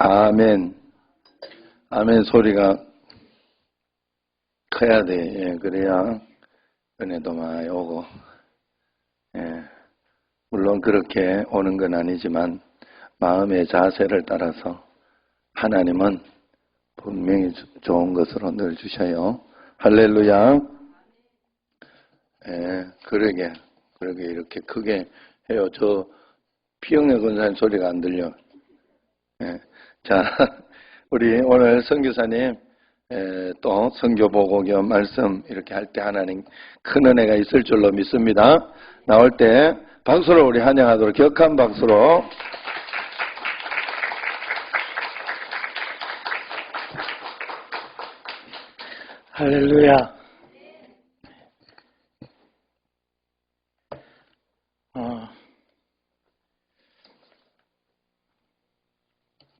아멘. 아멘 소리가 커야 돼. 예, 그래야 은혜도 많이 오고. 예, 물론 그렇게 오는 건 아니지만 마음의 자세를 따라서 하나님은 분명히 좋은 것으로 늘 주셔요. 할렐루야. 예, 그러게 이렇게 크게 해요. 저 피영래 권사님 소리가 안 들려. 예, 자, 우리 오늘 선교사님 또 선교 보고 겸 말씀 이렇게 할 때 하나님 큰 은혜가 있을 줄로 믿습니다. 나올 때 박수로 우리 환영하도록 격한 박수로. 할렐루야.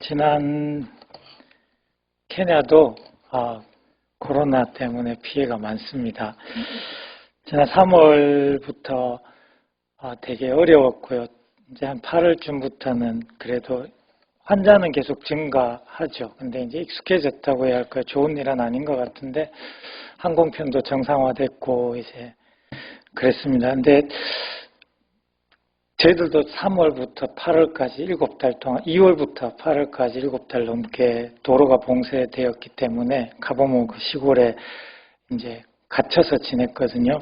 지난 케냐도 코로나 때문에 피해가 많습니다. 지난 3월부터 되게 어려웠고요. 이제 한 8월쯤부터는 그래도 환자는 계속 증가하죠. 근데 이제 익숙해졌다고 해야 할까요? 좋은 일은 아닌 것 같은데 항공편도 정상화됐고 이제 그랬습니다. 근데 저희들도 3월부터 8월까지 7달 동안, 2월부터 8월까지 7달 넘게 도로가 봉쇄되었기 때문에 가보면 그 시골에 이제 갇혀서 지냈거든요.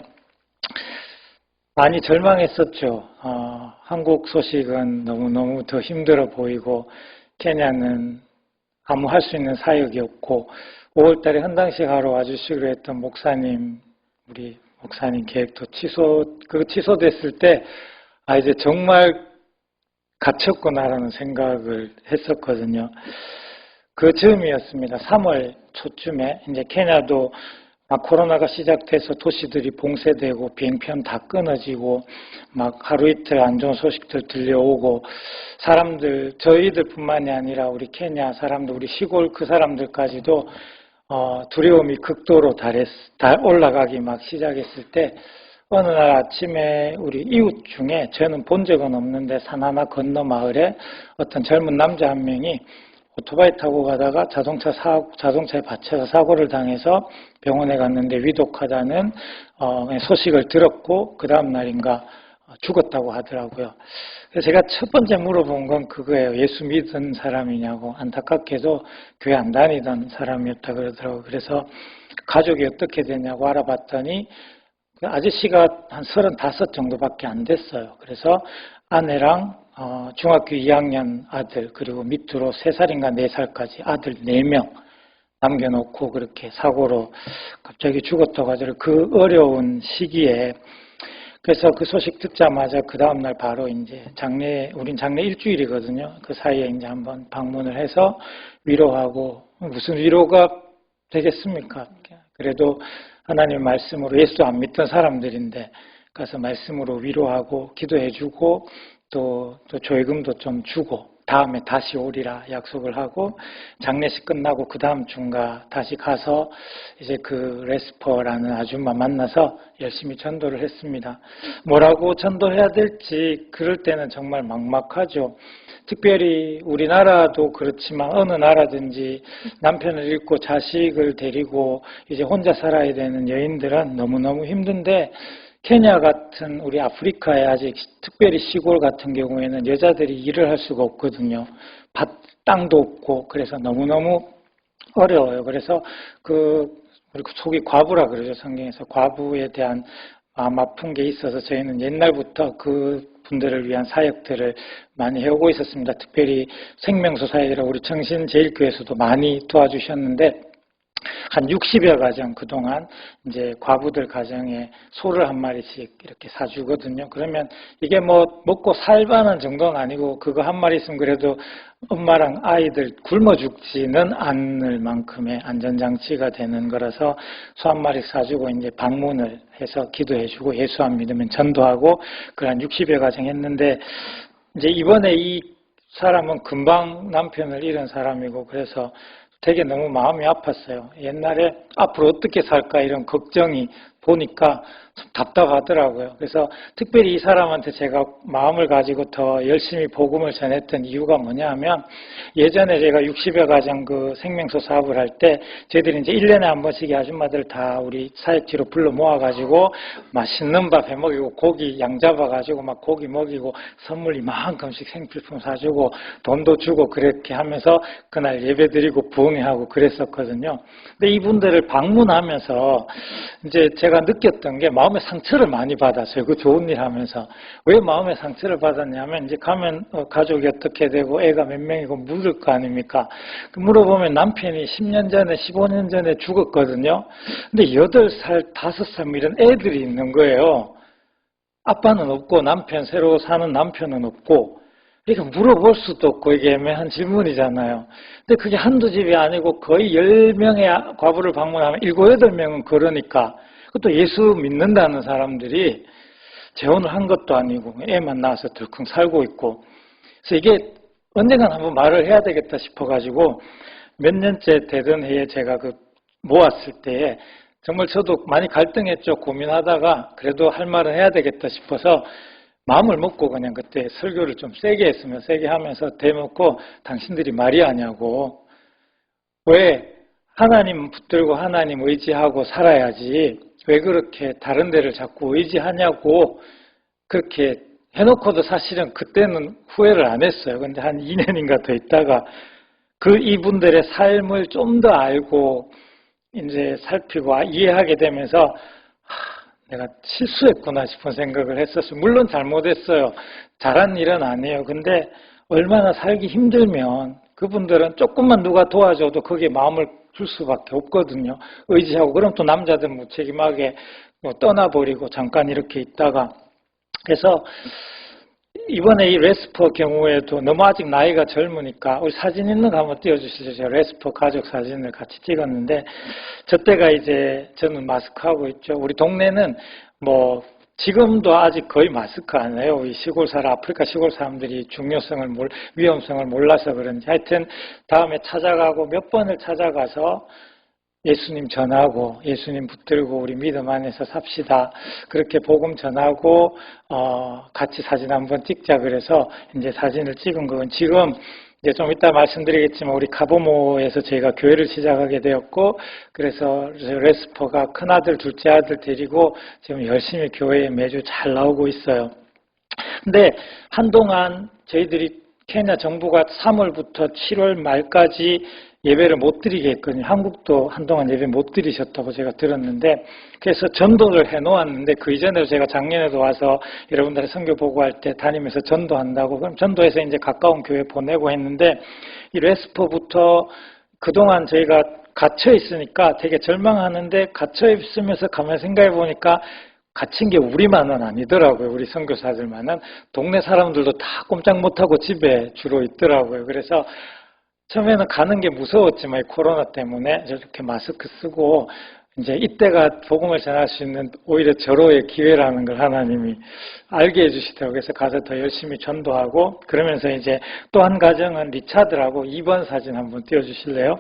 많이 절망했었죠. 한국 소식은 너무너무 더 힘들어 보이고, 케냐는 아무 할 수 있는 사역이 없고, 5월 달에 헌당식 하러 와주시기로 했던 우리 목사님 계획도 취소됐을 때, 이제 정말 갇혔구나라는 생각을 했었거든요. 그 즈음이었습니다. 3월 초쯤에 이제 케냐도 막 코로나가 시작돼서 도시들이 봉쇄되고 비행편 다 끊어지고 막 하루 이틀 안 좋은 소식들 들려오고 사람들, 저희들뿐만이 아니라 우리 케냐 사람들, 우리 시골 그 사람들까지도 두려움이 극도로 올라가기 막 시작했을 때 어느 날 아침에 우리 이웃 중에 저는 본 적은 없는데 산 하나 건너 마을에 어떤 젊은 남자 한 명이 오토바이 타고 가다가 자동차에 받쳐서 사고를 당해서 병원에 갔는데 위독하다는 소식을 들었고 그 다음 날인가 죽었다고 하더라고요. 그래서 제가 첫 번째 물어본 건 그거예요. 예수 믿은 사람이냐고. 안타깝게도 교회 안 다니던 사람이었다 그러더라고요. 그래서 가족이 어떻게 되냐고 알아봤더니 아저씨가 한 35 정도밖에 안 됐어요. 그래서 아내랑 중학교 2학년 아들 그리고 밑으로 3살인가 4살까지 아들 4명 남겨놓고 그렇게 사고로 갑자기 죽었다고 하더라고요. 그 어려운 시기에 그래서 그 소식 듣자마자 그 다음날 바로 이제 우린 장례 일주일이거든요. 그 사이에 이제 한번 방문을 해서 위로하고 무슨 위로가 되겠습니까? 그래도 하나님 말씀으로 예수 안 믿던 사람들인데 가서 말씀으로 위로하고 기도해주고 또 조회금도 좀 주고 다음에 다시 오리라 약속을 하고 장례식 끝나고 그 다음 주인가 다시 가서 이제 그 레스퍼라는 아줌마 만나서 열심히 전도를 했습니다. 뭐라고 전도해야 될지 그럴 때는 정말 막막하죠. 특별히 우리나라도 그렇지만 어느 나라든지 남편을 잃고 자식을 데리고 이제 혼자 살아야 되는 여인들은 너무너무 힘든데 케냐 같은 우리 아프리카의 아직 특별히 시골 같은 경우에는 여자들이 일을 할 수가 없거든요. 땅도 없고 그래서 너무너무 어려워요. 그래서 우리 속이 과부라 그러죠. 성경에서 과부에 대한 마음 아픈 게 있어서 저희는 옛날부터 그 분들을 위한 사역들을 많이 해오고 있었습니다. 특별히 생명수 사역이라고 우리 청신제일교회에서도 많이 도와주셨는데 한 60여 가정 그동안 이제 과부들 가정에 소를 한 마리씩 이렇게 사주거든요. 그러면 이게 뭐 먹고 살만한 정도는 아니고 그거 한 마리 있으면 그래도 엄마랑 아이들 굶어 죽지는 않을 만큼의 안전장치가 되는 거라서 소 한 마리 사주고 이제 방문을 해서 기도해주고 예수 안 믿으면 전도하고 그런 60여 가정 했는데 이제 이번에 이 사람은 금방 남편을 잃은 사람이고 그래서 되게 너무 마음이 아팠어요. 옛날에 앞으로 어떻게 살까 이런 걱정이 보니까 좀 답답하더라고요. 그래서 특별히 이 사람한테 제가 마음을 가지고 더 열심히 복음을 전했던 이유가 뭐냐 하면 예전에 제가 60여 가정 그 생명소 사업을 할 때 저희들이 이제 1년에 한 번씩 이 아줌마들 다 우리 사역지로 불러 모아가지고 맛있는 밥 해 먹이고 고기 양 잡아가지고 막 고기 먹이고 선물 이만큼씩 생필품 사주고 돈도 주고 그렇게 하면서 그날 예배 드리고 부흥회하고 그랬었거든요. 근데 이분들을 방문하면서 이제 제가 느꼈던 게 마음의 상처를 많이 받았어요. 그 좋은 일 하면서. 왜 마음의 상처를 받았냐면 이제 가면 가족이 어떻게 되고 애가 몇 명이고 물을 거 아닙니까? 물어보면 남편이 10년 전에 15년 전에 죽었거든요. 근데 8살, 5살 이런 애들이 있는 거예요. 아빠는 없고 남편, 새로 사는 남편은 없고 그러니까 물어볼 수도 없고 이게 애매한 질문이잖아요. 근데 그게 한두 집이 아니고 거의 10명의 과부를 방문하면 7, 8명은 그러니까 그것도 예수 믿는다는 사람들이 재혼을 한 것도 아니고 애만 낳아서 덜컹 살고 있고 그래서 이게 언젠간 한번 말을 해야 되겠다 싶어가지고 몇 년째 되던 해에 제가 그 모았을 때에 정말 저도 많이 갈등했죠. 고민하다가 그래도 할 말은 해야 되겠다 싶어서 마음을 먹고 그냥 그때 설교를 좀 세게 했으면 세게 하면서 대놓고 당신들이 말이 아냐고 왜 하나님 붙들고 하나님 의지하고 살아야지 왜 그렇게 다른 데를 자꾸 의지하냐고 그렇게 해놓고도 사실은 그때는 후회를 안 했어요. 근데 한 2년인가 더 있다가 그 이분들의 삶을 좀 더 알고 이제 살피고 이해하게 되면서 내가 실수했구나 싶은 생각을 했었어요. 물론 잘못했어요. 잘한 일은 아니에요. 근데 얼마나 살기 힘들면 그분들은 조금만 누가 도와줘도 거기에 마음을 줄 수밖에 없거든요. 의지하고 그럼 또 남자들은 무책임하게 떠나버리고 잠깐 이렇게 있다가 그래서 이번에 이 레스퍼 경우에도 너무 아직 나이가 젊으니까 우리 사진 있는 거 한번 띄워주시죠. 제가 레스퍼 가족 사진을 같이 찍었는데 저 때가 이제 저는 마스크 하고 있죠. 우리 동네는 뭐 지금도 아직 거의 마스크 안 해요. 이 시골 아프리카 시골 사람들이 위험성을 몰라서 그런지 하여튼 다음에 찾아가고 몇 번을 찾아가서 예수님 전하고 예수님 붙들고 우리 믿음 안에서 삽시다. 그렇게 복음 전하고 같이 사진 한번 찍자 그래서 이제 사진을 찍은 건 지금 이제 좀 이따 말씀드리겠지만 우리 카보모에서 저희가 교회를 시작하게 되었고 그래서 레스퍼가 큰아들 둘째 아들 데리고 지금 열심히 교회에 매주 잘 나오고 있어요. 근데 한동안 저희들이 케냐 정부가 3월부터 7월 말까지 예배를 못 드리게 했거든요. 한국도 한동안 예배 못 드리셨다고 제가 들었는데 그래서 전도를 해놓았는데 그 이전에도 제가 작년에도 와서 여러분들의 선교 보고할 때 다니면서 전도한다고 그럼 전도해서 이제 가까운 교회 보내고 했는데 이 레스포부터 그동안 저희가 갇혀 있으니까 되게 절망하는데 갇혀 있으면서 가만히 생각해 보니까 갇힌 게 우리만은 아니더라고요. 우리 선교사들만은 동네 사람들도 다 꼼짝 못하고 집에 주로 있더라고요. 그래서 처음에는 가는 게 무서웠지만 코로나 때문에 저렇게 마스크 쓰고 이제 이때가 복음을 전할 수 있는 오히려 절호의 기회라는 걸 하나님이 알게 해주시더라고요. 그래서 가서 더 열심히 전도하고 그러면서 이제 또 한 가정은 리차드라고 2번 사진 한번 띄워주실래요?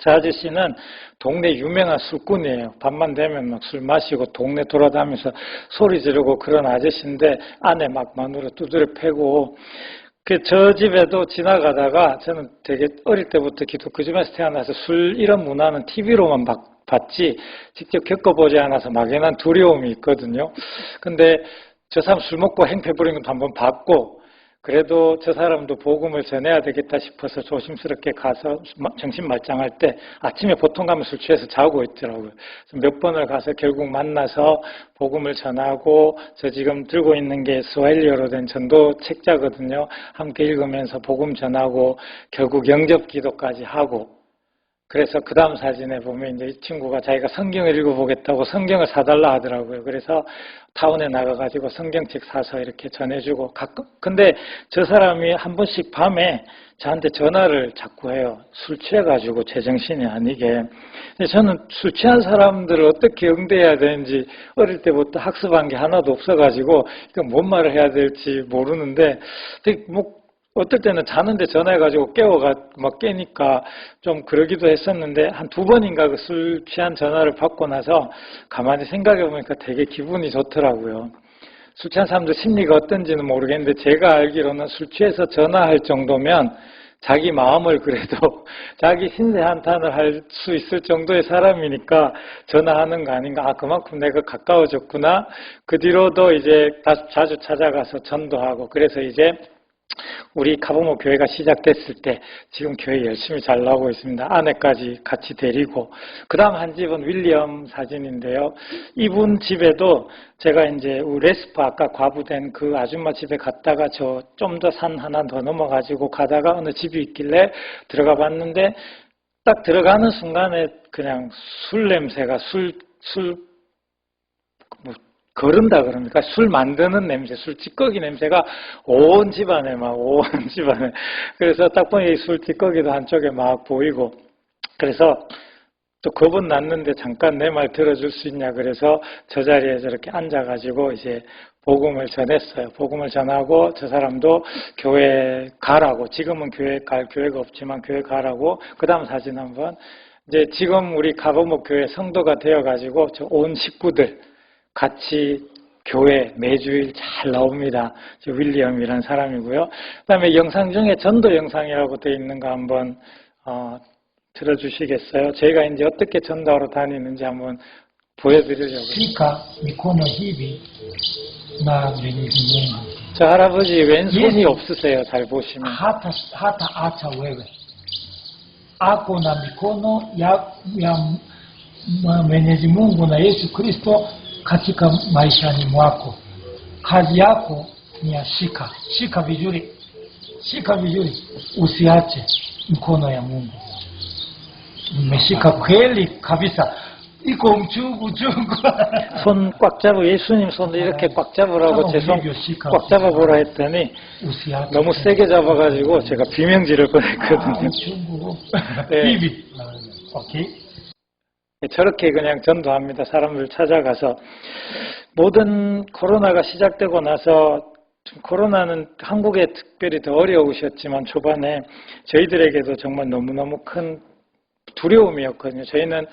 저 아저씨는 동네 유명한 술꾼이에요. 밤만 되면 막 술 마시고 동네 돌아다니면서 소리 지르고 그런 아저씨인데 안에 막 마누라 두드려 패고 저 집에도 지나가다가 저는 되게 어릴 때부터 그 집에서 태어나서 술 이런 문화는 TV로만 봤지 직접 겪어보지 않아서 막연한 두려움이 있거든요. 근데 저 사람 술 먹고 행패 부리는 것도 한번 봤고 그래도 저 사람도 복음을 전해야 되겠다 싶어서 조심스럽게 가서 정신 말짱할 때 아침에 보통 가면 술 취해서 자고 있더라고요. 몇 번을 가서 결국 만나서 복음을 전하고 저 지금 들고 있는 게 스와힐리어로 된 전도 책자거든요. 함께 읽으면서 복음 전하고 결국 영접 기도까지 하고 그래서 그 다음 사진에 보면 이제 이 친구가 자기가 성경을 읽어보겠다고 성경을 사달라 하더라고요. 그래서 타운에 나가가지고 성경책 사서 이렇게 전해주고 근데 저 사람이 한 번씩 밤에 저한테 전화를 자꾸 해요. 술 취해가지고 제정신이 아니게. 근데 저는 술 취한 사람들을 어떻게 응대해야 되는지 어릴 때부터 학습한 게 하나도 없어가지고 뭔 말을 해야 될지 모르는데 어떨 때는 자는데 전화해가지고 깨니까 좀 그러기도 했었는데 한 2번인가 그 술 취한 전화를 받고 나서 가만히 생각해 보니까 되게 기분이 좋더라고요. 술 취한 사람들 심리가 어떤지는 모르겠는데 제가 알기로는 술 취해서 전화할 정도면 자기 마음을 그래도 자기 신세 한탄을 할 수 있을 정도의 사람이니까 전화하는 거 아닌가. 아, 그만큼 내가 가까워졌구나. 그 뒤로도 이제 자주 찾아가서 전도하고, 그래서 이제 우리 가보모 교회가 시작됐을 때 지금 교회 열심히 잘 나오고 있습니다. 아내까지 같이 데리고. 그 다음 한 집은 윌리엄 사진인데요. 이분 집에도 제가 이제 레스파 아까 과부된 그 아줌마 집에 갔다가 저 좀 더 산 하나 더 넘어가지고 가다가 어느 집이 있길래 들어가 봤는데 딱 들어가는 순간에 그냥 술 냄새가 거른다 그럽니까? 술 만드는 냄새, 술 찌꺼기 냄새가 온 집안에 온 집안에. 그래서 딱 보니 술 찌꺼기도 한쪽에 막 보이고. 그래서 또 겁은 났는데 잠깐 내 말 들어줄 수 있냐. 그래서 저 자리에 저렇게 앉아가지고 이제 복음을 전했어요. 복음을 전하고 저 사람도 교회 가라고. 지금은 교회 갈 교회가 없지만 교회 가라고. 그 다음 사진 한번. 이제 지금 우리 가보목 교회 성도가 되어가지고 저 온 식구들 같이 교회 매주일 잘 나옵니다. 저 윌리엄이라는 사람이고요. 그 다음에 영상 중에 전도 영상이라고 되어 있는 거 한번 들어주시겠어요? 저희가 이제 어떻게 전도하러 다니는지 한번 보여드리려고요. Shika mikono hivi na Mwenyezi Mungu. 저 할아버지 왼손이 없으세요. 잘 보시면. hata acha wewe ako na mikono ya Mwenyezi Mungu na Yesu Kristo katika maishani mwako. Kazi yako ni ya shika vizuri, usiache mkono ya Mungu. Umeshika kweli kabisa. iko uchungu. 손 꽉 잡고 예수님 손도 이렇게 꽉 잡으라고 제 손 꽉 잡아보라 했더니 너무 세게 잡아가지고 제가 비명지를 꺼냈거든요. 네. 오케이. 저렇게 그냥 전도합니다. 사람들 찾아가서. 모든 코로나가 시작되고 나서 코로나는 한국에 특별히 더 어려우셨지만 초반에 저희들에게도 정말 너무너무 큰 두려움이었거든요. 저희는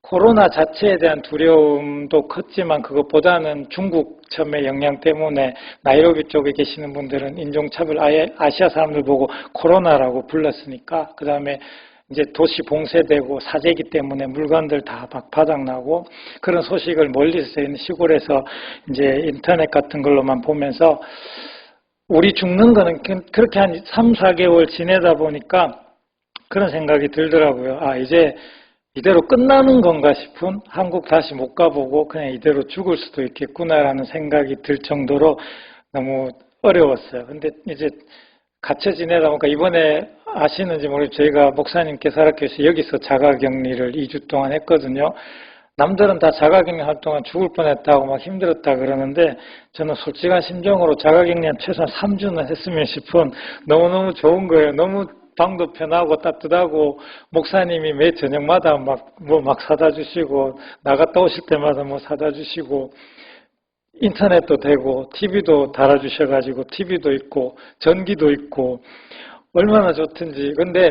코로나 자체에 대한 두려움도 컸지만 그것보다는 중국 처음에 영향 때문에 나이로비 쪽에 계시는 분들은 인종차별, 아예 아시아 사람들 보고 코로나라고 불렀으니까, 그 다음에 이제 도시 봉쇄되고 사재기 때문에 물건들 다 막 바닥나고 그런 소식을 멀리서 있는 시골에서 이제 인터넷 같은 걸로만 보면서 우리 죽는 거는 그렇게 한 3, 4개월 지내다 보니까 그런 생각이 들더라고요. 아, 이제 이대로 끝나는 건가 싶은, 한국 다시 못 가보고 그냥 이대로 죽을 수도 있겠구나라는 생각이 들 정도로 너무 어려웠어요. 근데 이제 갇혀 지내다 보니까 이번에 아시는지 모르겠지만 저희가 목사님께서 허락해서 여기서 자가격리를 2주 동안 했거든요. 남들은 다 자가격리 할 동안 죽을 뻔했다고 막 힘들었다 그러는데 저는 솔직한 심정으로 자가격리 한 최소한 3주는 했으면 싶은, 너무너무 좋은 거예요. 너무 방도 편하고 따뜻하고 목사님이 매 저녁마다 막 사다 주시고 나갔다 오실 때마다 뭐 사다 주시고 인터넷도 되고 TV도 달아주셔가지고 TV도 있고 전기도 있고 얼마나 좋든지. 근데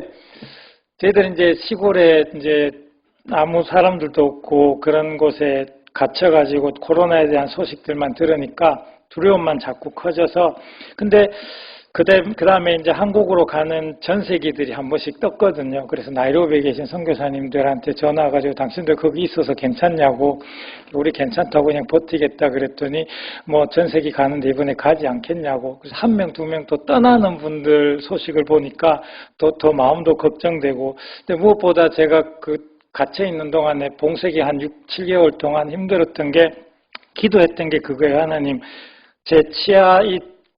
저희들 이제 시골에 이제 아무 사람들도 없고 그런 곳에 갇혀가지고 코로나에 대한 소식들만 들으니까 두려움만 자꾸 커져서, 근데 그 다음에 이제 한국으로 가는 전세기들이 한 번씩 떴거든요. 그래서 나이로비에 계신 선교사님들한테 전화가지고 당신들 거기 있어서 괜찮냐고, 우리 괜찮다고 그냥 버티겠다 그랬더니 뭐 전세기 가는데 이번에 가지 않겠냐고. 그래서 1명, 2명 또 떠나는 분들 소식을 보니까 더 마음도 걱정되고, 근데 무엇보다 제가 그 갇혀 있는 동안에 봉쇄기 한 6, 7개월 동안 힘들었던 게, 기도했던 게 그거예요. 하나님, 제 치아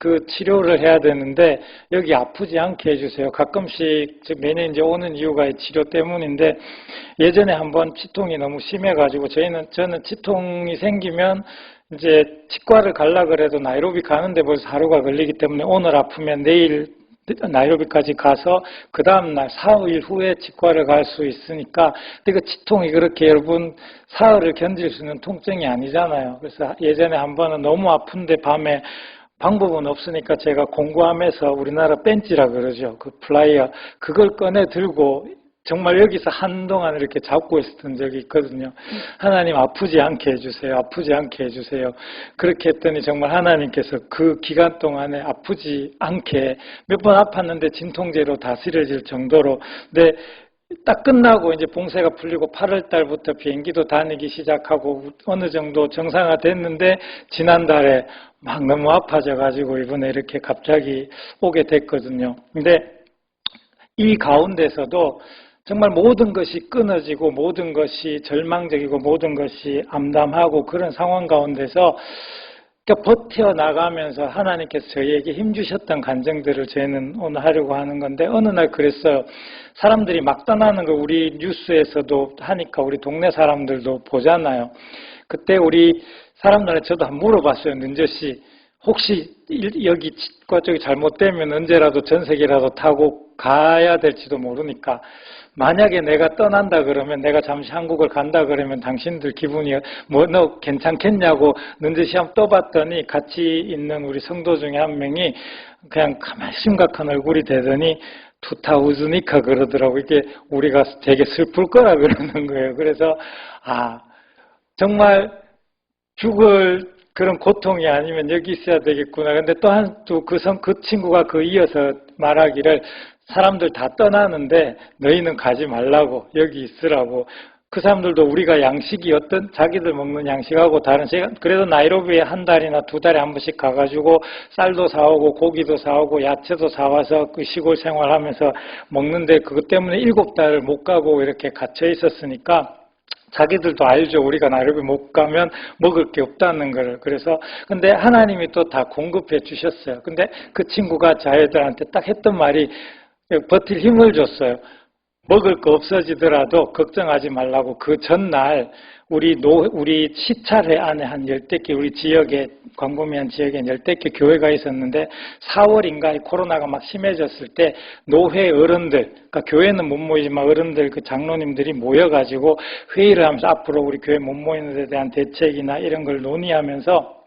그 치료를 해야 되는데 여기 아프지 않게 해주세요. 가끔씩 매년 이제 오는 이유가 이 치료 때문인데, 예전에 한번 치통이 너무 심해가지고 저는 치통이 생기면 이제 치과를 가려 그래도 나이로비 가는데 벌써 하루가 걸리기 때문에 오늘 아프면 내일 나이로비까지 가서 그 다음날 사흘 후에 치과를 갈 수 있으니까. 근데 그 치통이 그렇게 여러분 사흘을 견딜 수 있는 통증이 아니잖아요. 그래서 예전에 한 번은 너무 아픈데 밤에 방법은 없으니까 제가 공구함에서 우리나라 벤치라 그러죠. 그 플라이어 그걸 꺼내 들고 정말 여기서 한동안 이렇게 잡고 있었던 적이 있거든요. 하나님 아프지 않게 해주세요. 아프지 않게 해주세요. 그렇게 했더니 정말 하나님께서 그 기간 동안에 아프지 않게 몇 번 아팠는데 진통제로 다스려질 정도로 근데 딱 끝나고 이제 봉쇄가 풀리고 8월 달부터 비행기도 다니기 시작하고 어느 정도 정상화 됐는데 지난달에 막 너무 아파져 가지고 이번에 이렇게 갑자기 오게 됐거든요. 근데 이 가운데서도 정말 모든 것이 끊어지고 모든 것이 절망적이고 모든 것이 암담하고 그런 상황 가운데서 버텨나가면서 하나님께서 저희에게 힘주셨던 간증들을 저희는 오늘 하려고 하는 건데 어느 날 그랬어요. 사람들이 막 떠나는 걸 우리 뉴스에서도 하니까 우리 동네 사람들도 보잖아요. 그때 우리 사람들한테 저도 한번 물어봤어요. 능저씨 혹시 여기과 저기 잘못되면 언제라도 전세기라도 타고 가야 될지도 모르니까 만약에 내가 떠난다 그러면 내가 잠시 한국을 간다 그러면 당신들 기분이 너 괜찮겠냐고 능지시 한번 떠봤더니 같이 있는 우리 성도 중에 한 명이 그냥 가만히 심각한 얼굴이 되더니 투타우즈니까 그러더라고. 이게 우리가 되게 슬플 거라 그러는 거예요. 그래서 정말 죽을 그런 고통이 아니면 여기 있어야 되겠구나. 근데 그 친구가 이어서 말하기를 사람들 다 떠나는데 너희는 가지 말라고 여기 있으라고. 그 사람들도 우리가 양식이 어떤 자기들 먹는 양식하고 다른 그래도 나이로비에 한 달이나 두 달에 한 번씩 가가지고 쌀도 사오고 고기도 사오고 야채도 사와서 그 시골 생활하면서 먹는데 그것 때문에 7달을 못 가고 이렇게 갇혀 있었으니까 자기들도 알죠. 우리가 나이로비 못 가면 먹을 게 없다는 거를. 그래서 근데 하나님이 또 다 공급해 주셨어요. 근데 그 친구가 자애들한테 딱 했던 말이 버틸 힘을 줬어요. 먹을 거 없어지더라도 걱정하지 말라고. 그 전날 우리 시찰회 안에 한 10대 개 우리 지역에 광범위한 지역에 10대 개 교회가 있었는데 4월인가 코로나가 막 심해졌을 때 노회 어른들 그러니까 교회는 못 모이지만 어른들 그 장로님들이 모여가지고 회의를 하면서 앞으로 우리 교회 못 모이는 데 대한 대책이나 이런 걸 논의하면서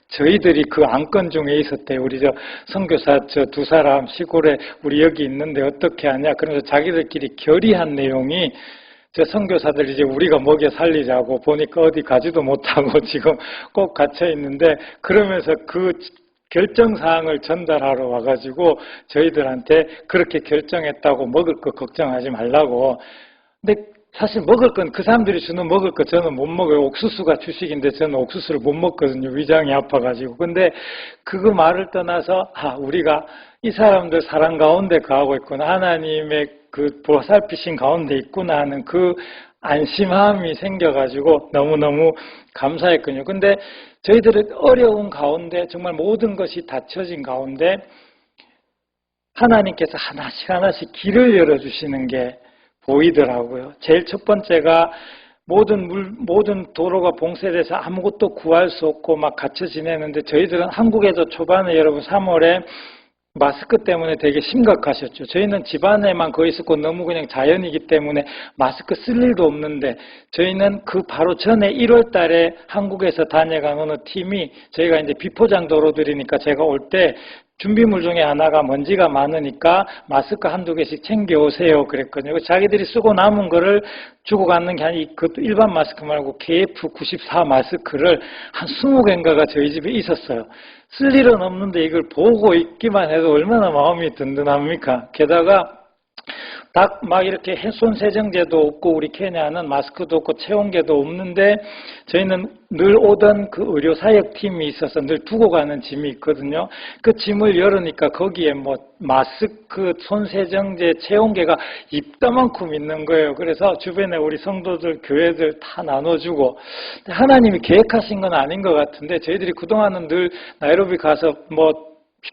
저희들이 그 안건 중에 있었대요. 우리 선교사 두 사람 시골에 우리 여기 있는데 어떻게 하냐. 그러면서 자기들끼리 결의한 내용이 선교사들 이제 우리가 먹여 살리자고 보니까 어디 가지도 못하고 지금 꼭 갇혀 있는데 그러면서 그 결정사항을 전달하러 와가지고 저희들한테 그렇게 결정했다고 먹을 거 걱정하지 말라고. 근데 사실 먹을 건 그 사람들이 주는 먹을 거 저는 못 먹어요. 옥수수가 주식인데 저는 옥수수를 못 먹거든요. 위장이 아파가지고. 근데 그거 말을 떠나서 우리가 이 사람들 사랑 가운데 거하고 있구나. 하나님의 그 보살피신 가운데 있구나 하는 그 안심함이 생겨가지고 너무너무 감사했거든요. 근데 저희들은 어려운 가운데 정말 모든 것이 닫혀진 가운데 하나님께서 하나씩 길을 열어주시는 게 보이더라고요. 제일 첫 번째가 모든 도로가 봉쇄돼서 아무것도 구할 수 없고 막 갇혀 지내는데 저희들은 한국에도 초반에 여러분 3월에 마스크 때문에 되게 심각하셨죠. 저희는 집안에만 거의 있었고 너무 그냥 자연이기 때문에 마스크 쓸 일도 없는데 저희는 그 바로 전에 1월 달에 한국에서 다녀간 어느 팀이 저희가 이제 비포장 도로들이니까 제가 올 때 준비물 중에 하나가 먼지가 많으니까 마스크 한두 개씩 챙겨오세요 그랬거든요. 자기들이 쓰고 남은 거를 주고 가는 게 아니고 그 일반 마스크 말고 KF94 마스크를 한 20개인가가 저희 집에 있었어요. 쓸 일은 없는데 이걸 보고 있기만 해도 얼마나 마음이 든든합니까? 게다가 막 이렇게 손 세정제도 없고 우리 케냐는 마스크도 없고 체온계도 없는데 저희는 늘 오던 그 의료 사역 팀이 있어서 늘 두고 가는 짐이 있거든요. 그 짐을 열으니까 거기에 마스크, 손 세정제, 체온계가 입다만큼 있는 거예요. 그래서 주변에 우리 성도들, 교회들 다 나눠주고 하나님이 계획하신 건 아닌 것 같은데 저희들이 그동안은 늘 나이로비 가서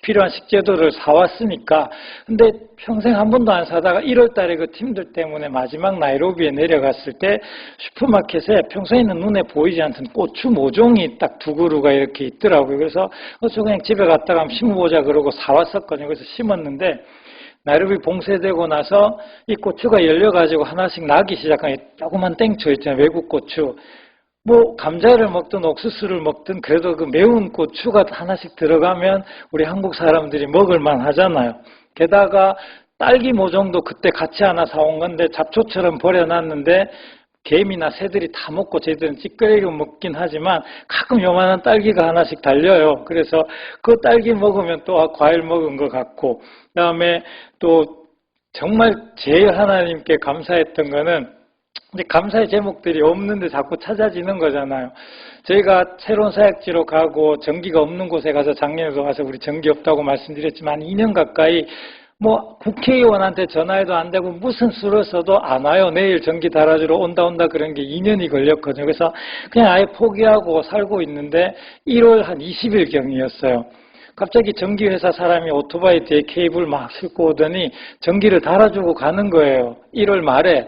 필요한 식재료를 사왔으니까 근데 평생 한 번도 안 사다가 1월 달에 그 팀들 때문에 마지막 나이로비에 내려갔을 때 슈퍼마켓에 평소에는 눈에 보이지 않던 고추 모종이 딱 2그루가 이렇게 있더라고요. 그래서 저 그냥 집에 갔다가 한번 심어보자 그러고 사왔었거든요. 그래서 심었는데 나이로비 봉쇄되고 나서 이 고추가 열려가지고 하나씩 나기 시작한 조그만 땡초 있잖아요. 외국 고추. 감자를 먹든 옥수수를 먹든 그래도 그 매운 고추가 하나씩 들어가면 우리 한국 사람들이 먹을만 하잖아요. 게다가 딸기 모종도 그때 같이 하나 사온 건데 잡초처럼 버려놨는데 개미나 새들이 다 먹고 저희들은 찌끄레기 먹긴 하지만 가끔 요만한 딸기가 하나씩 달려요. 그래서 그 딸기 먹으면 또 과일 먹은 것 같고, 그다음에 또 정말 제일 하나님께 감사했던 거는 이제 감사의 제목들이 없는데 자꾸 찾아지는 거잖아요. 저희가 새로운 사역지로 가고 전기가 없는 곳에 가서 작년에도 와서 우리 전기 없다고 말씀드렸지만 2년 가까이 뭐 국회의원한테 전화해도 안 되고 무슨 수를 써도 안 와요. 내일 전기 달아주러 온다 그런 게 2년이 걸렸거든요. 그래서 그냥 아예 포기하고 살고 있는데 1월 한 20일경이었어요. 갑자기 전기회사 사람이 오토바이 뒤에 케이블 막 싣고 오더니 전기를 달아주고 가는 거예요. 1월 말에.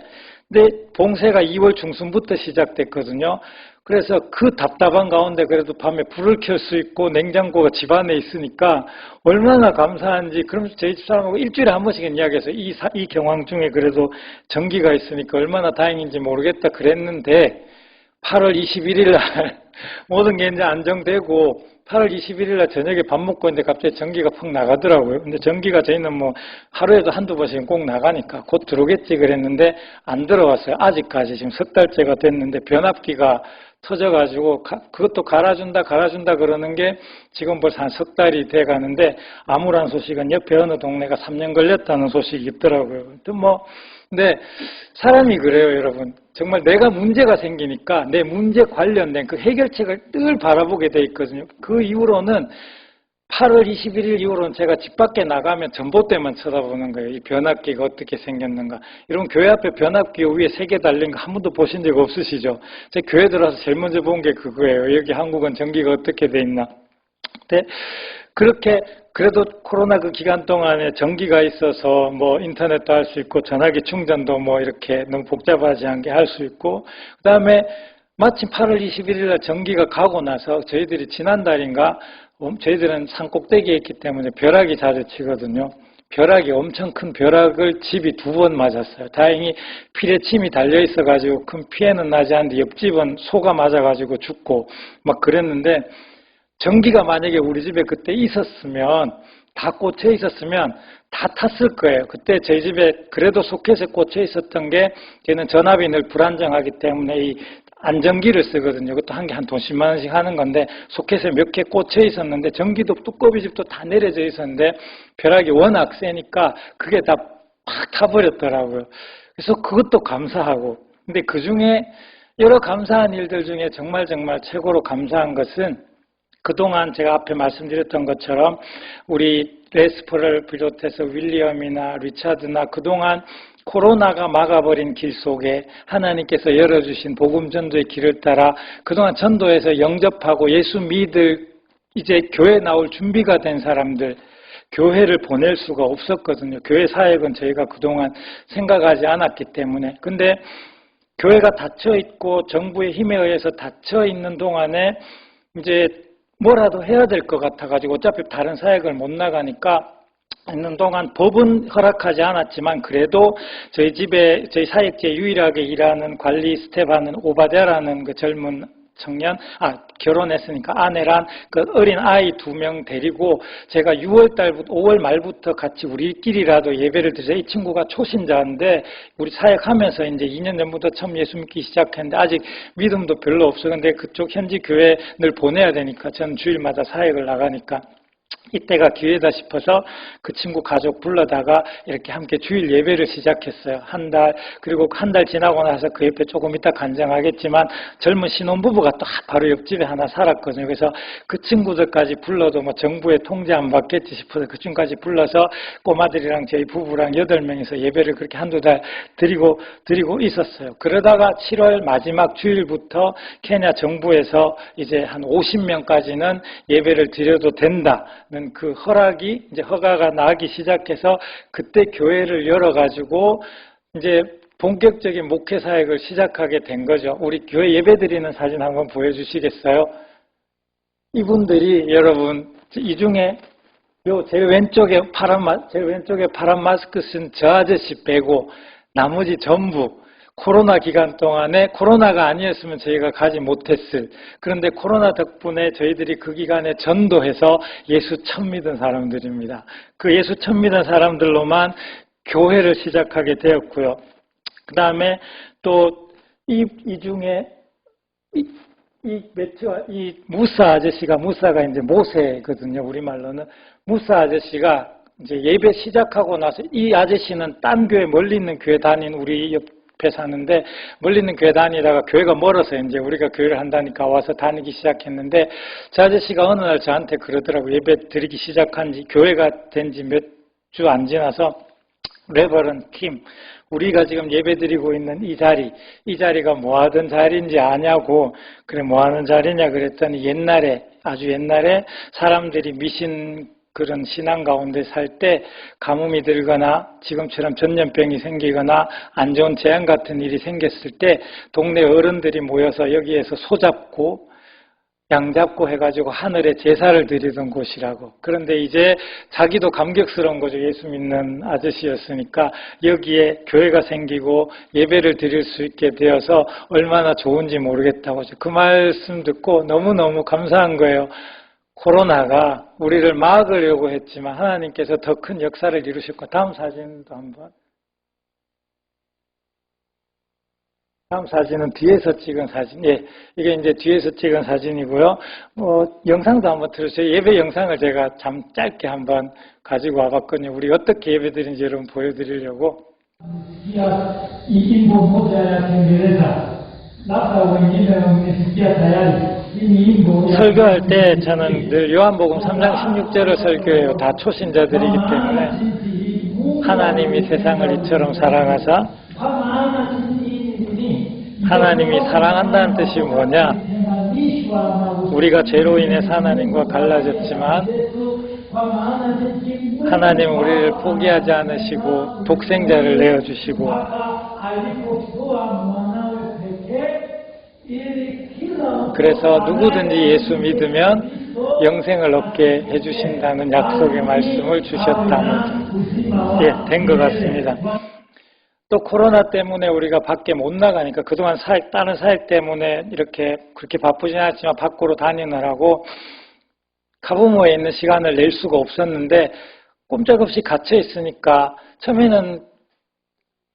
근데 봉쇄가 2월 중순부터 시작됐거든요. 그래서 그 답답한 가운데 그래도 밤에 불을 켤 수 있고 냉장고가 집안에 있으니까 얼마나 감사한지. 그럼 저희 집사람하고 일주일에 한 번씩 이야기해서 이 경황 중에 그래도 전기가 있으니까 얼마나 다행인지 모르겠다 그랬는데 8월 21일 날 모든 게 이제 안정되고 8월 21일 날 저녁에 밥 먹고 있는데 갑자기 전기가 푹 나가더라고요. 근데 전기가 저희는 뭐 하루에도 한두 번씩은 꼭 나가니까 곧 들어오겠지 그랬는데 안 들어왔어요. 아직까지 지금 석 달째가 됐는데 변압기가 터져가지고 그것도 갈아준다 그러는 게 지금 벌써 한 석 달이 돼가는데 암울한 소식은 옆에 어느 동네가 3년 걸렸다는 소식이 있더라고요. 근데 사람이 그래요, 여러분. 정말 내가 문제가 생기니까 내 문제 관련된 그 해결책을 늘 바라보게 돼 있거든요. 그 이후로는 8월 21일 이후로는 제가 집 밖에 나가면 전봇대만 쳐다보는 거예요. 이 변압기가 어떻게 생겼는가. 여러분 교회 앞에 변압기 위에 3개 달린 거 한 번도 보신 적 없으시죠? 제가 교회 들어와서 제일 먼저 본 게 그거예요. 여기 한국은 전기가 어떻게 돼 있나. 근데 그렇게 그래도 코로나 그 기간 동안에 전기가 있어서 뭐 인터넷도 할 수 있고 전화기 충전도 뭐 이렇게 너무 복잡하지 않게 할 수 있고, 그다음에 마침 8월 21일 날 전기가 가고 나서 저희들이 지난달인가 저희들은 산 꼭대기에 있기 때문에 벼락이 자주 치거든요. 벼락이 엄청 큰 벼락을 집이 2번 맞았어요. 다행히 필에 침이 달려 있어가지고 큰 피해는 나지 않는데 옆집은 소가 맞아가지고 죽고 막 그랬는데, 전기가 만약에 우리 집에 그때 있었으면 다 꽂혀 있었으면 다 탔을 거예요. 그때 저희 집에 그래도 소켓에 꽂혀 있었던 게 저는 전압이 늘 불안정하기 때문에 이 안전기를 쓰거든요. 그것도 한 개 한 돈 10만 원씩 하는 건데 소켓에 몇 개 꽂혀 있었는데 전기도 뚜껑이 집도 다 내려져 있었는데 벼락이 워낙 세니까 그게 다 팍 타버렸더라고요. 그래서 그것도 감사하고, 근데 그 중에 여러 감사한 일들 중에 정말 최고로 감사한 것은 그동안 제가 앞에 말씀드렸던 것처럼 우리 레스퍼를 비롯해서 윌리엄이나 리차드나 그동안 코로나가 막아버린 길 속에 하나님께서 열어주신 복음 전도의 길을 따라 그동안 전도에서 영접하고 예수 믿을 이제 교회 나올 준비가 된 사람들, 교회를 보낼 수가 없었거든요. 교회 사역은 저희가 그동안 생각하지 않았기 때문에. 근데 교회가 닫혀있고 정부의 힘에 의해서 닫혀있는 동안에 이제 뭐라도 해야 될 것 같아가지고 어차피 다른 사역을 못 나가니까 있는 동안 법은 허락하지 않았지만 그래도 저희 집에 저희 사역지에 유일하게 일하는 관리 스텝하는 오바댜라는 그 젊은 청년, 결혼했으니까 아내란 그 어린 아이 2명 데리고 제가 6월 달부터 5월 말부터 같이 우리끼리라도 예배를 드려요. 이 친구가 초신자인데 우리 사역하면서 이제 2년 전부터 처음 예수 믿기 시작했는데 아직 믿음도 별로 없어. 근데 그쪽 현지 교회 늘 보내야 되니까 저는 주일마다 사역을 나가니까 이때가 기회다 싶어서 그 친구 가족 불러다가 이렇게 함께 주일 예배를 시작했어요. 한 달, 그리고 한 달 지나고 나서 그 옆에 조금 이따 간증하겠지만 젊은 신혼부부가 또 바로 옆집에 하나 살았거든요. 그래서 그 친구들까지 불러도 뭐 정부의 통제 안 받겠지 싶어서 그 친구까지 불러서 꼬마들이랑 저희 부부랑 8명이서 예배를 그렇게 한두 달 드리고 있었어요. 그러다가 7월 마지막 주일부터 케냐 정부에서 이제 한 50명까지는 예배를 드려도 된다는 그 허락이 이제 허가가 나기 시작해서 그때 교회를 열어가지고 이제 본격적인 목회 사역을 시작하게 된 거죠. 우리 교회 예배 드리는 사진 한번 보여주시겠어요? 이분들이 여러분 이 중에 제일 왼쪽에 파란 마스크 쓴 저 아저씨 빼고 나머지 전부 코로나 기간 동안에 코로나가 아니었으면 저희가 가지 못했을, 그런데 코로나 덕분에 저희들이 그 기간에 전도해서 예수 처음 믿은 사람들입니다. 그 예수 처음 믿은 사람들로만 교회를 시작하게 되었고요. 그 다음에 또 이 중에 이 무사 아저씨가, 무사가 이제 모세거든요. 우리말로는. 무사 아저씨가 이제 예배 시작하고 나서 이 아저씨는 딴 교회, 멀리 있는 교회 다닌 우리 옆에 사는데, 멀리 있는 교회 다니다가 교회가 멀어서 이제 우리가 교회를 한다니까 와서 다니기 시작했는데, 저 아저씨가 어느 날 저한테 그러더라고요. 예배 드리기 시작한 지, 교회가 된 지 몇 주 안 지나서, 레버런 팀, 우리가 지금 예배드리고 있는 이 자리가 뭐 하던 자리인지 아냐고, 그래 뭐 하는 자리냐 그랬더니 아주 옛날에 사람들이 미신 그런 신앙 가운데 살 때 가뭄이 들거나 지금처럼 전염병이 생기거나 안 좋은 재앙 같은 일이 생겼을 때 동네 어른들이 모여서 여기에서 소잡고 양잡고 해가지고 하늘에 제사를 드리던 곳이라고. 그런데 이제 자기도 감격스러운 거죠. 예수 믿는 아저씨였으니까 여기에 교회가 생기고 예배를 드릴 수 있게 되어서 얼마나 좋은지 모르겠다고. 그 말씀 듣고 너무너무 감사한 거예요. 코로나가 우리를 막으려고 했지만 하나님께서 더 큰 역사를 이루셨고. 다음 사진도 한번. 다음 사진은 뒤에서 찍은 사진. 예, 이게 이제 뒤에서 찍은 사진이고요. 영상도 한번 들으세요. 예배 영상을 제가 참 짧게 한번 가지고 와봤거든요. 우리 어떻게 예배 드린지 여러분 보여드리려고. 설교할 때 저는 늘 요한복음 3장 16절을 설교해요. 다 초신자들이기 때문에. 하나님이 세상을 이처럼 사랑하사, 하나님이 사랑한다는 뜻이 뭐냐? 우리가 죄로 인해서 하나님과 갈라졌지만 하나님은 우리를 포기하지 않으시고 독생자를 내어주시고, 그래서 누구든지 예수 믿으면 영생을 얻게 해주신다는 약속의 말씀을 주셨다는, 예, 된 것 같습니다. 또 코로나 때문에 우리가 밖에 못 나가니까 그동안 다른 사역 때문에 이렇게 그렇게 바쁘진 않았지만 밖으로 다니느라고 카보모에 있는 시간을 낼 수가 없었는데 꼼짝없이 갇혀 있으니까 처음에는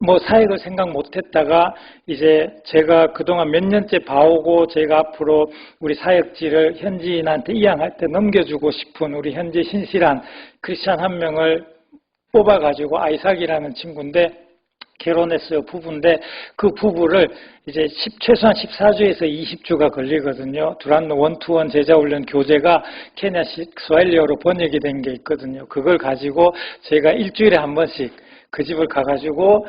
뭐 사역을 생각 못 했다가 이제 제가 그동안 몇 년째 봐오고 제가 앞으로 우리 사역지를 현지인한테 이양할 때 넘겨주고 싶은 우리 현지 신실한 크리스찬 한 명을 뽑아가지고 아이삭이라는 친구인데 결혼했어요. 부부인데 그 부부를 이제 최소한 14주에서 20주가 걸리거든요. 두란노 원투원 제자훈련 교재가 케냐 스와힐리어로 번역이 된 게 있거든요. 그걸 가지고 제가 일주일에 한 번씩 그 집을 가가지고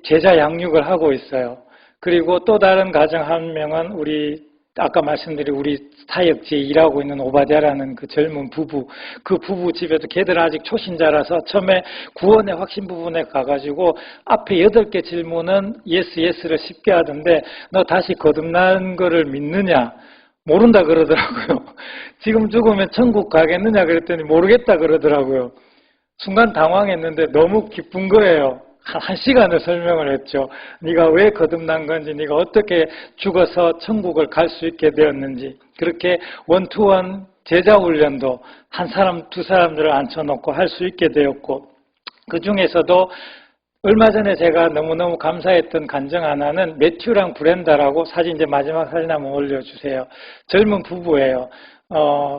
제자 양육을 하고 있어요. 그리고 또 다른 가정 한 명은 아까 말씀드린 우리 사역지에 일하고 있는 오바댜라는 그 젊은 부부, 그 부부 집에도 걔들 아직 초신자라서 처음에 구원의 확신 부분에 가가지고 앞에 8개 질문은 예스를 쉽게 하던데 너 다시 거듭난 거를 믿느냐? 모른다 그러더라고요. 지금 죽으면 천국 가겠느냐 그랬더니 모르겠다 그러더라고요. 순간 당황했는데 너무 기쁜 거예요. 한 시간을 설명을 했죠. 네가 왜 거듭난 건지, 네가 어떻게 죽어서 천국을 갈 수 있게 되었는지. 그렇게 원투원 제자훈련도 한 사람, 두 사람들을 앉혀놓고 할 수 있게 되었고, 그 중에서도 얼마 전에 제가 너무너무 감사했던 간증 하나는 매튜랑 브렌다라고, 사진 이제 마지막 사진 한번 올려주세요. 젊은 부부예요.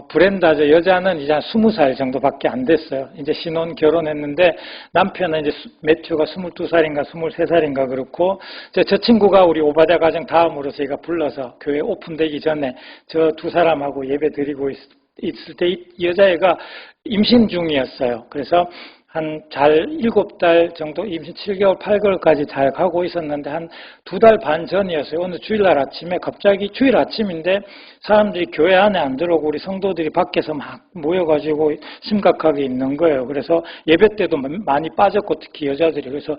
브렌다, 여자는 이제 한 20살 정도밖에 안 됐어요. 이제 신혼 결혼했는데 남편은 이제 매튜가 22살인가 23살인가 그렇고, 저 친구가 우리 오바댜 가정 다음으로 저희가 불러서 교회 오픈되기 전에 저 두 사람하고 예배 드리고 있을 때 이 여자애가 임신 중이었어요. 그래서 한 7달 정도, 임신 7개월, 8개월까지 잘 가고 있었는데 한 2달 반 전이었어요. 어느 주일날 아침에 갑자기, 주일 아침인데 사람들이 교회 안에 안 들어오고 우리 성도들이 밖에서 막 모여가지고 심각하게 있는 거예요. 그래서 예배 때도 많이 빠졌고 특히 여자들이. 그래서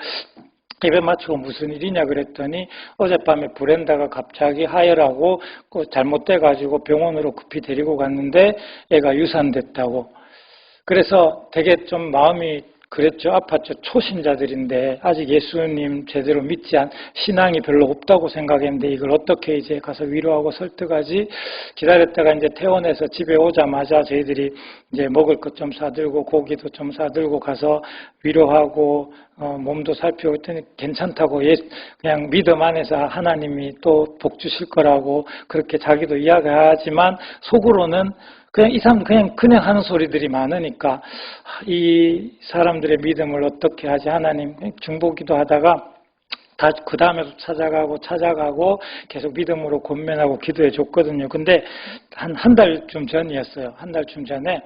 예배 마치고 무슨 일이냐 그랬더니 어젯밤에 브렌다가 갑자기 하혈하고 잘못돼가지고 병원으로 급히 데리고 갔는데 애가 유산됐다고. 그래서 되게 좀 마음이 그랬죠. 아팠죠. 초신자들인데 아직 예수님 제대로 신앙이 별로 없다고 생각했는데 이걸 어떻게 이제 가서 위로하고 설득하지? 기다렸다가 이제 퇴원해서 집에 오자마자 저희들이 이제 먹을 것 좀 사들고 고기도 좀 사들고 가서 위로하고 몸도 살피고 했더니 괜찮다고 그냥 믿음 안에서 하나님이 또 복 주실 거라고 그렇게 자기도 이야기하지만 속으로는 그냥 이 사람들 그냥 하는 소리들이 많으니까 이 사람들의 믿음을 어떻게 하지? 하나님 중보기도 하다가 그 다음에도 찾아가고 계속 믿음으로 권면하고 기도해 줬거든요. 근데 한 달쯤 전이었어요. 한 달쯤 전에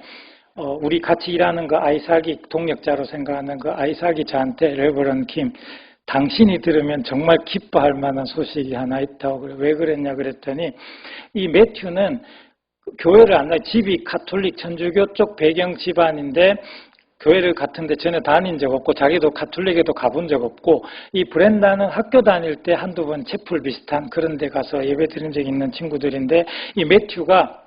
우리 같이 일하는 그 아이삭이 동력자로 생각하는 그 아이삭이 저한테 레버런 킴 당신이 들으면 정말 기뻐할 만한 소식이 하나 있다고 그래. 왜 그랬냐 그랬더니 이 매튜는 교회를 안 나요. 집이 가톨릭 천주교 쪽 배경 집안인데 교회를 같은데 전혀 다닌 적 없고 자기도 가톨릭에도 가본 적 없고 이 브렌다는 학교 다닐 때 한두 번 채플 비슷한 그런 데 가서 예배 드린 적 있는 친구들인데 이 매튜가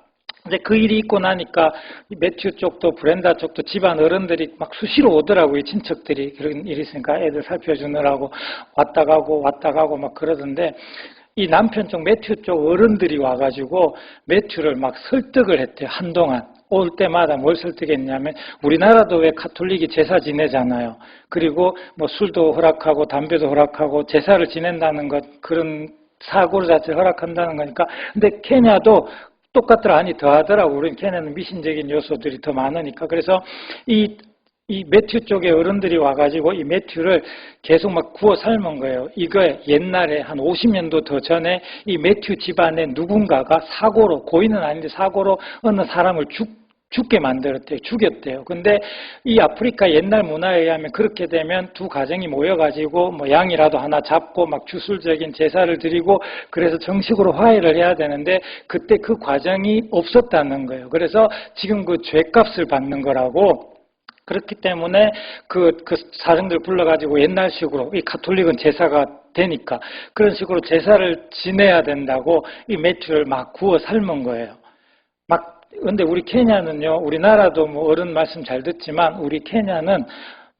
이제 그 일이 있고 나니까 이 매튜 쪽도 브렌다 쪽도 집안 어른들이 막 수시로 오더라고요. 이 친척들이 그런 일이 있으니까 애들 살펴주느라고 왔다 가고 막 그러던데 이 남편 쪽 매튜 쪽 어른들이 와가지고 매튜를 막 설득을 했대요. 한동안 올 때마다 뭘 설득했냐면 우리나라도 왜 가톨릭이 제사 지내잖아요. 그리고 뭐 술도 허락하고 담배도 허락하고 제사를 지낸다는 것 그런 사고 자체를 허락한다는 거니까. 근데 케냐도 똑같더라. 아니 더하더라고. 우리는 케냐는 미신적인 요소들이 더 많으니까. 그래서 이 매튜 쪽에 어른들이 와가지고 이 매튜를 계속 막 구워 삶은 거예요. 이거 옛날에 한 50년도 더 전에 이 매튜 집안에 누군가가 사고로, 고의는 아닌데 사고로 어느 사람을 죽게 만들었대요. 죽였대요. 근데 이 아프리카 옛날 문화에 의하면 그렇게 되면 두 가정이 모여가지고 뭐 양이라도 하나 잡고 막 주술적인 제사를 드리고 그래서 정식으로 화해를 해야 되는데 그때 그 과정이 없었다는 거예요. 그래서 지금 그 죄값을 받는 거라고. 그렇기 때문에 그 사정들 불러가지고 옛날식으로 이 가톨릭은 제사가 되니까 그런 식으로 제사를 지내야 된다고 이 매튜를 막 구워 삶은 거예요. 근데 우리 케냐는요, 우리나라도 뭐 어른 말씀 잘 듣지만 우리 케냐는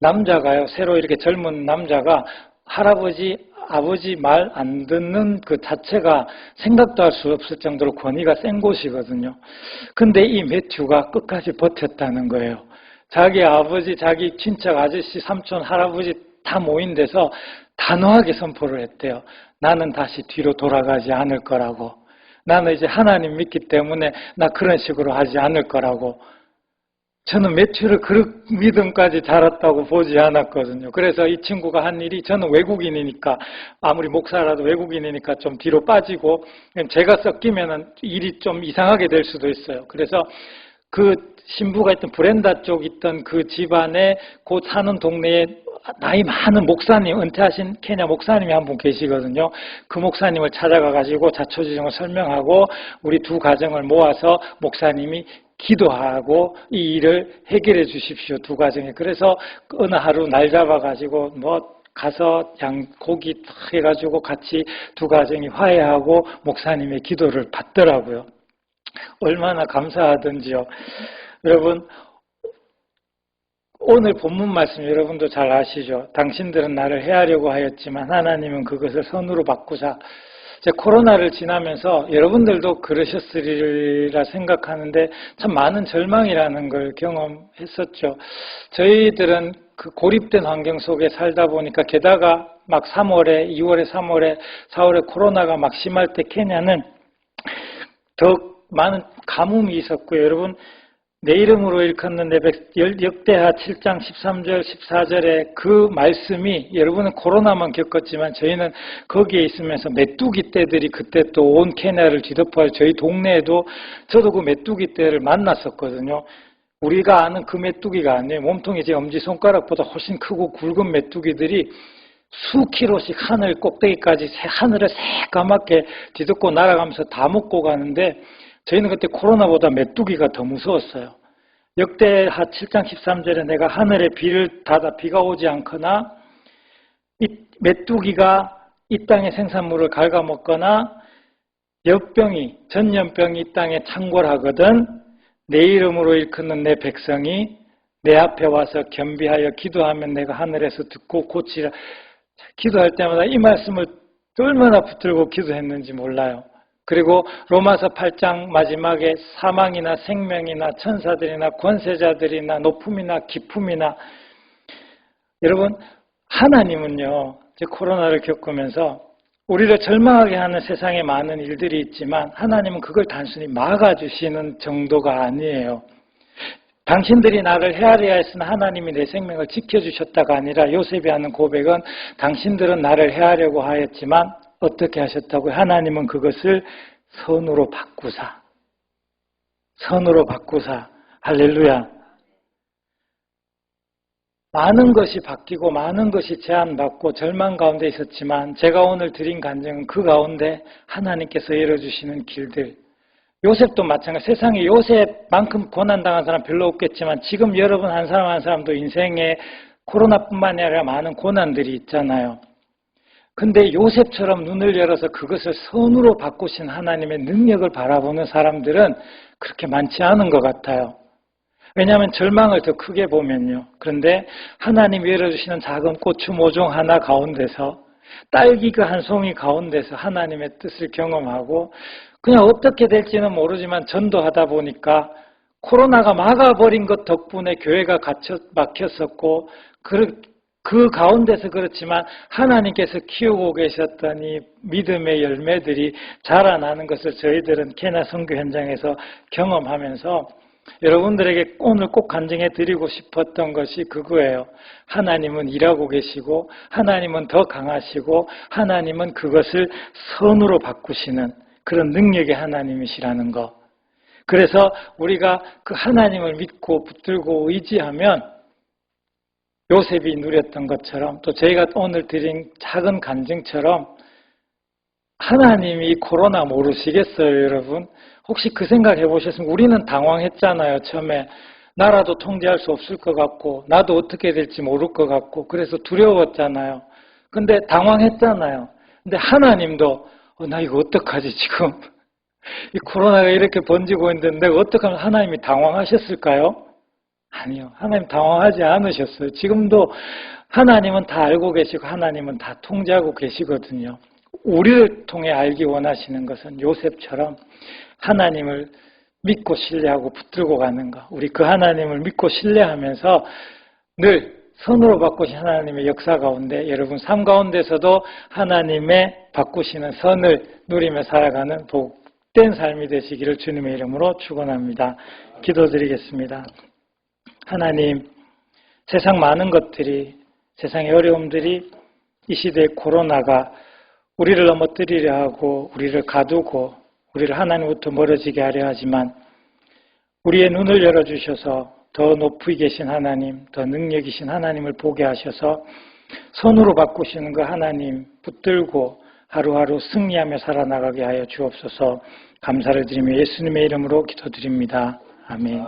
남자가요, 새로 이렇게 젊은 남자가 할아버지, 아버지 말 안 듣는 그 자체가 생각도 할 수 없을 정도로 권위가 센 곳이거든요. 근데 이 매튜가 끝까지 버텼다는 거예요. 자기 아버지, 자기 친척, 아저씨, 삼촌, 할아버지 다 모인 데서 단호하게 선포를 했대요. 나는 다시 뒤로 돌아가지 않을 거라고. 나는 이제 하나님 믿기 때문에 나 그런 식으로 하지 않을 거라고. 저는 매튜를 그런 믿음까지 자랐다고 보지 않았거든요. 그래서 이 친구가 한 일이 저는 외국인이니까 아무리 목사라도 외국인이니까 좀 뒤로 빠지고 제가 섞이면은 일이 좀 이상하게 될 수도 있어요. 그래서 그 신부가 있던 브렌다 쪽 있던 그 집안에 곧 사는 동네에 나이 많은 목사님, 은퇴하신 케냐 목사님이 한 분 계시거든요. 그 목사님을 찾아가가지고 자초지종을 설명하고 우리 두 가정을 모아서 목사님이 기도하고 이 일을 해결해 주십시오. 두 가정에. 그래서 어느 하루 날 잡아가지고 뭐 가서 고기 해가지고 같이 두 가정이 화해하고 목사님의 기도를 받더라고요. 얼마나 감사하던지요. 여러분, 오늘 본문 말씀 여러분도 잘 아시죠? 당신들은 나를 해하려고 하였지만 하나님은 그것을 선으로 바꾸사. 코로나를 지나면서 여러분들도 그러셨으리라 생각하는데 참 많은 절망이라는 걸 경험했었죠. 저희들은 그 고립된 환경 속에 살다 보니까 게다가 막 3월에, 2월에, 3월에, 4월에 코로나가 막 심할 때 케냐는 더 많은 가뭄이 있었고요. 여러분, 내 이름으로 일컫는 내 역대하 7장 13절 14절의 그 말씀이 여러분은 코로나만 겪었지만 저희는 거기에 있으면서 메뚜기 떼들이 그때 또 온 케냐를 뒤덮어요. 저희 동네에도 저도 그 메뚜기 떼를 만났었거든요. 우리가 아는 그 메뚜기가 아니에요. 몸통이 제 엄지손가락보다 훨씬 크고 굵은 메뚜기들이 수킬로씩 하늘 꼭대기까지 하늘을 새까맣게 뒤덮고 날아가면서 다 먹고 가는데 저희는 그때 코로나보다 메뚜기가 더 무서웠어요. 역대하 7장 13절에 내가 하늘에 비를 닫아 비가 오지 않거나 이 메뚜기가 이 땅의 생산물을 갉아먹거나 전염병이 이 땅에 창궐하거든 내 이름으로 일컫는 내 백성이 내 앞에 와서 겸비하여 기도하면 내가 하늘에서 듣고 고치라. 기도할 때마다 이 말씀을 얼마나 붙들고 기도했는지 몰라요. 그리고 로마서 8장 마지막에 사망이나 생명이나 천사들이나 권세자들이나 높음이나 기품이나, 여러분 하나님은요, 이제 코로나를 겪으면서 우리를 절망하게 하는 세상에 많은 일들이 있지만 하나님은 그걸 단순히 막아주시는 정도가 아니에요. 당신들이 나를 헤아려야 했으나 하나님이 내 생명을 지켜주셨다가 아니라, 요셉이 하는 고백은 당신들은 나를 헤아려고 하였지만 어떻게 하셨다고요? 하나님은 그것을 선으로 바꾸사. 선으로 바꾸사. 할렐루야. 많은 것이 바뀌고 많은 것이 제한받고 절망 가운데 있었지만 제가 오늘 드린 간증은 그 가운데 하나님께서 열어주시는 길들. 요셉도 마찬가지. 세상에 요셉만큼 고난당한 사람 별로 없겠지만 지금 여러분 한 사람 한 사람도 인생에 코로나뿐만 아니라 많은 고난들이 있잖아요. 근데 요셉처럼 눈을 열어서 그것을 선으로 바꾸신 하나님의 능력을 바라보는 사람들은 그렇게 많지 않은 것 같아요. 왜냐하면 절망을 더 크게 보면요. 그런데 하나님이 열어주시는 작은 고추 모종 하나 가운데서, 딸기 그 한 송이 가운데서 하나님의 뜻을 경험하고, 그냥 어떻게 될지는 모르지만 전도하다 보니까 코로나가 막아버린 것 덕분에 교회가 막혔었고, 그 가운데서 그렇지만 하나님께서 키우고 계셨던 이 믿음의 열매들이 자라나는 것을 저희들은 케냐 선교 현장에서 경험하면서 여러분들에게 오늘 꼭 간증해 드리고 싶었던 것이 그거예요. 하나님은 일하고 계시고 하나님은 더 강하시고 하나님은 그것을 선으로 바꾸시는 그런 능력의 하나님이시라는 거. 그래서 우리가 그 하나님을 믿고 붙들고 의지하면 요셉이 누렸던 것처럼, 또 저희가 오늘 드린 작은 간증처럼 하나님이 코로나 모르시겠어요, 여러분? 혹시 그 생각 해보셨습니까? 우리는 당황했잖아요, 처음에. 나라도 통제할 수 없을 것 같고 나도 어떻게 될지 모를 것 같고 그래서 두려웠잖아요. 근데 당황했잖아요. 근데 하나님도 나 이거 어떡하지 지금? 이 코로나가 이렇게 번지고 있는데 내가 어떡하면, 하나님이 당황하셨을까요? 아니요. 하나님 당황하지 않으셨어요. 지금도 하나님은 다 알고 계시고 하나님은 다 통제하고 계시거든요. 우리를 통해 알기 원하시는 것은 요셉처럼 하나님을 믿고 신뢰하고 붙들고 가는 것. 우리 그 하나님을 믿고 신뢰하면서 늘 선으로 바꾸신 하나님의 역사 가운데 여러분 삶 가운데서도 하나님의 바꾸시는 선을 누리며 살아가는 복된 삶이 되시기를 주님의 이름으로 축원합니다. 기도드리겠습니다. 하나님, 세상 많은 것들이, 세상의 어려움들이, 이 시대의 코로나가 우리를 넘어뜨리려 하고 우리를 가두고 우리를 하나님부터 멀어지게 하려 하지만 우리의 눈을 열어주셔서 더 높이 계신 하나님, 더 능력이신 하나님을 보게 하셔서 선으로 바꾸시는 그 하나님 붙들고 하루하루 승리하며 살아나가게 하여 주옵소서. 감사를 드리며 예수님의 이름으로 기도드립니다. 아멘.